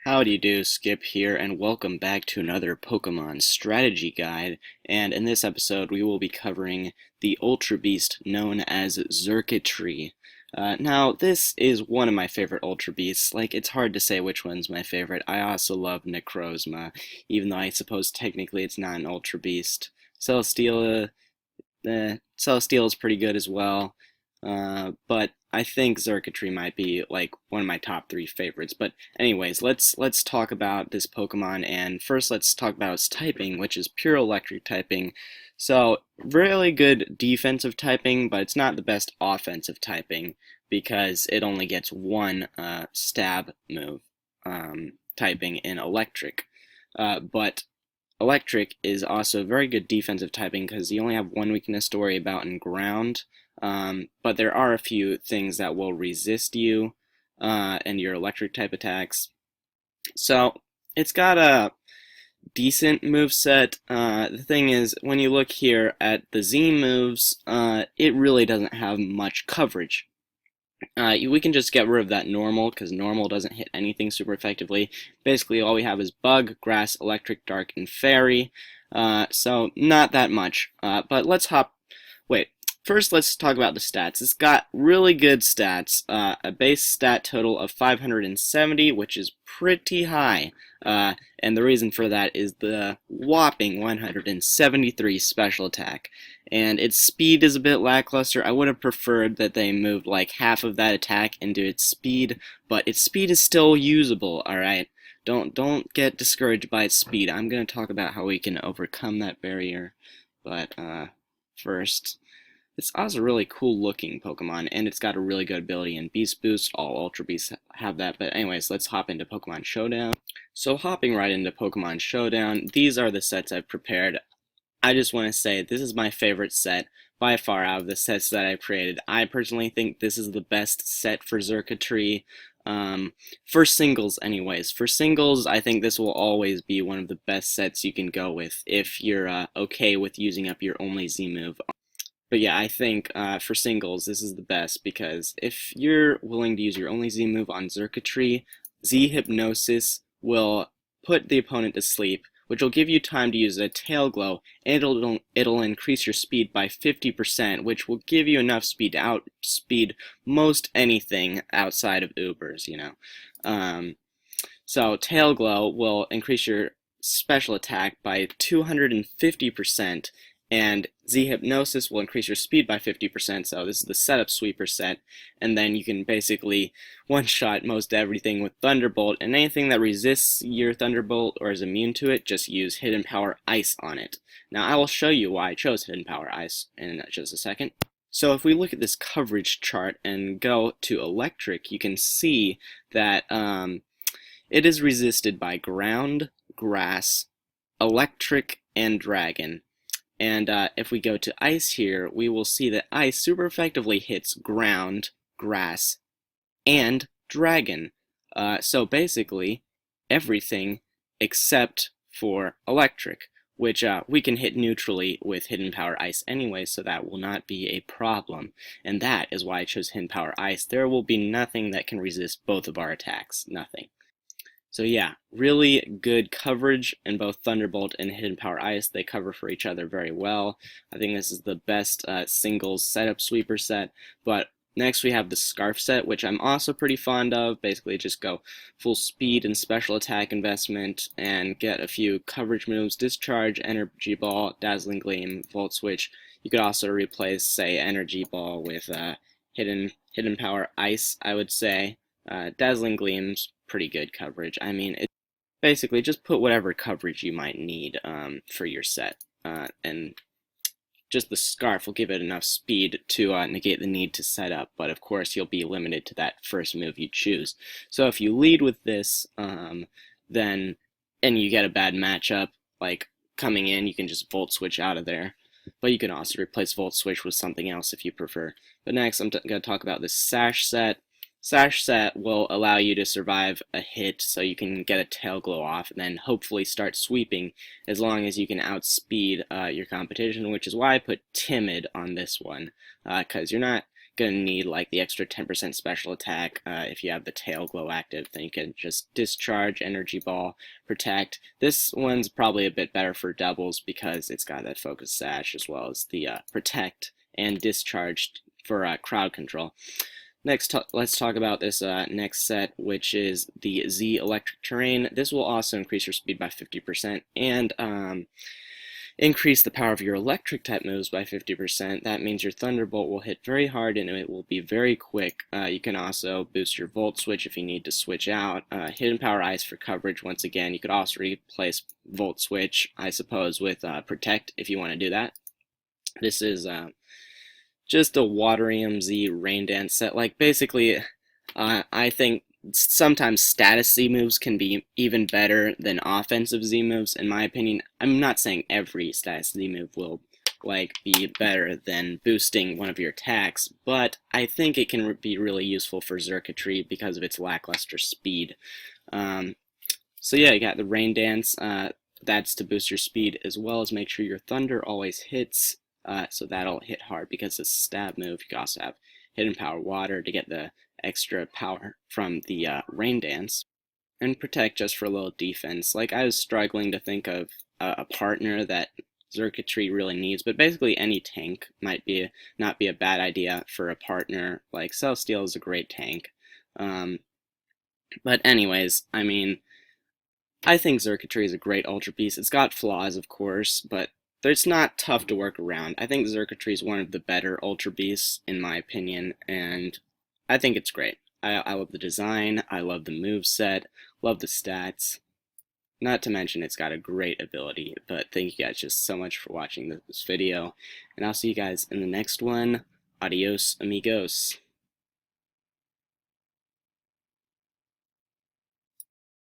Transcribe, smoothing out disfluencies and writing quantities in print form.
Howdy do, Skip here, and welcome back to another Pokemon strategy guide. And in this episode, we will be covering the Ultra Beast known as Xurkitree. Now, this is one of my favorite Ultra Beasts. Like, it's hard to say which one's my favorite. I also love Necrozma, even though I suppose technically it's not an Ultra Beast. Celesteal is pretty good as well. But I think Xurkitree might be like one of my top three favorites. But anyways, let's talk about this Pokemon, and first let's talk about its typing, which is pure electric typing. So really good defensive typing, but it's not the best offensive typing because it only gets one stab move typing in electric. But electric is also very good defensive typing because you only have one weakness to worry about in ground. But there are a few things that will resist you and your electric type attacks. So it's got a decent move set. The thing is, when you look here at the Z moves, it really doesn't have much coverage. We can just get rid of that normal because normal doesn't hit anything super effectively. Basically, all we have is bug, grass, electric, dark, and fairy. So not that much. But let's hop. Wait. First, let's talk about the stats. It's got really good stats, a base stat total of 570, which is pretty high, and the reason for that is the whopping 173 special attack. And its speed is a bit lackluster. I would have preferred that they moved like half of that attack into its speed, but its speed is still usable, alright? Don't get discouraged by its speed. I'm going to talk about how we can overcome that barrier, but first... It's also a really cool looking Pokemon, and it's got a really good ability in Beast Boost. All Ultra Beasts have that, but anyways, let's hop into Pokemon Showdown. So hopping right into Pokemon Showdown, these are the sets I've prepared. I just want to say this is my favorite set by far out of the sets that I've created. I personally think this is the best set for Xurkitree. For singles anyways. For singles, I think this will always be one of the best sets you can go with if you're okay with using up your only Z move. But yeah, I think for singles, this is the best because if you're willing to use your only Z move on Xurkitree, Z Hypnosis will put the opponent to sleep, which will give you time to use a Tail Glow, and it'll increase your speed by 50%, which will give you enough speed to outspeed most anything outside of Ubers, you know. So Tail Glow will increase your special attack by 250%, and Z Hypnosis will increase your speed by 50%, so this is the setup sweeper set, and then you can basically one-shot most everything with Thunderbolt, and anything that resists your Thunderbolt or is immune to it, just use Hidden Power Ice on it. Now I will show you why I chose Hidden Power Ice in just a second. So if we look at this coverage chart and go to Electric, you can see that it is resisted by Ground, Grass, Electric, and Dragon. And if we go to Ice here, we will see that Ice super effectively hits Ground, Grass, and Dragon. So basically, everything except for Electric, which we can hit neutrally with Hidden Power Ice anyway, so that will not be a problem. And that is why I chose Hidden Power Ice. There will be nothing that can resist both of our attacks. Nothing. So yeah, really good coverage in both Thunderbolt and Hidden Power Ice. They cover for each other very well. I think this is the best singles setup sweeper set. But next we have the Scarf set, which I'm also pretty fond of. Basically just go full speed and special attack investment and get a few coverage moves. Discharge, Energy Ball, Dazzling Gleam, Volt Switch. You could also replace, say, Energy Ball with Hidden Power Ice, I would say. Dazzling Gleam's pretty good coverage. I mean, it basically just put whatever coverage you might need for your set, and just the Scarf will give it enough speed to negate the need to set up, but of course you'll be limited to that first move you choose. So if you lead with this, then and you get a bad matchup, like coming in, you can just Volt Switch out of there. But you can also replace Volt Switch with something else if you prefer. But next I'm going to talk about this Sash set. Sash set will allow you to survive a hit so you can get a Tail Glow off and then hopefully start sweeping as long as you can outspeed your competition, which is why I put Timid on this one, because you're not gonna need like the extra 10% special attack. If you have the tail glow active, then you can just discharge, energy ball, protect. This one's probably a bit better for doubles because it's got that focus sash as well as the protect and discharge for crowd control. Next, let's talk about this next set, which is the Z Electric Terrain. This will also increase your speed by 50% and increase the power of your electric type moves by 50%. That means your Thunderbolt will hit very hard and it will be very quick. You can also boost your Volt Switch if you need to switch out. Hidden Power Ice for coverage once again. You could also replace Volt Switch, I suppose, with Protect if you want to do that. This is just a Waterium Z Rain Dance set. Like, basically, I think sometimes status Z moves can be even better than offensive Z moves, in my opinion. I'm not saying every status Z move will like be better than boosting one of your attacks, but I think it can be really useful for Xurkitree because of its lackluster speed. So yeah, you got the Rain Dance. That's to boost your speed as well as make sure your Thunder always hits. So that'll hit hard because it's a stab move. You can also have Hidden Power Water to get the extra power from the Rain Dance, and Protect just for a little defense. Like, I was struggling to think of a partner that Xurkitree really needs, but basically any tank might be not be a bad idea for a partner. Like, Celestial is a great tank. But anyways, I mean, I think Xurkitree is a great Ultra Beast. It's got flaws, of course, but it's not tough to work around. I think Xurkitree is one of the better Ultra Beasts, in my opinion, and I think it's great. I love the design, I love the moveset, love the stats. Not to mention it's got a great ability, but thank you guys just so much for watching this video, and I'll see you guys in the next one. Adios, amigos.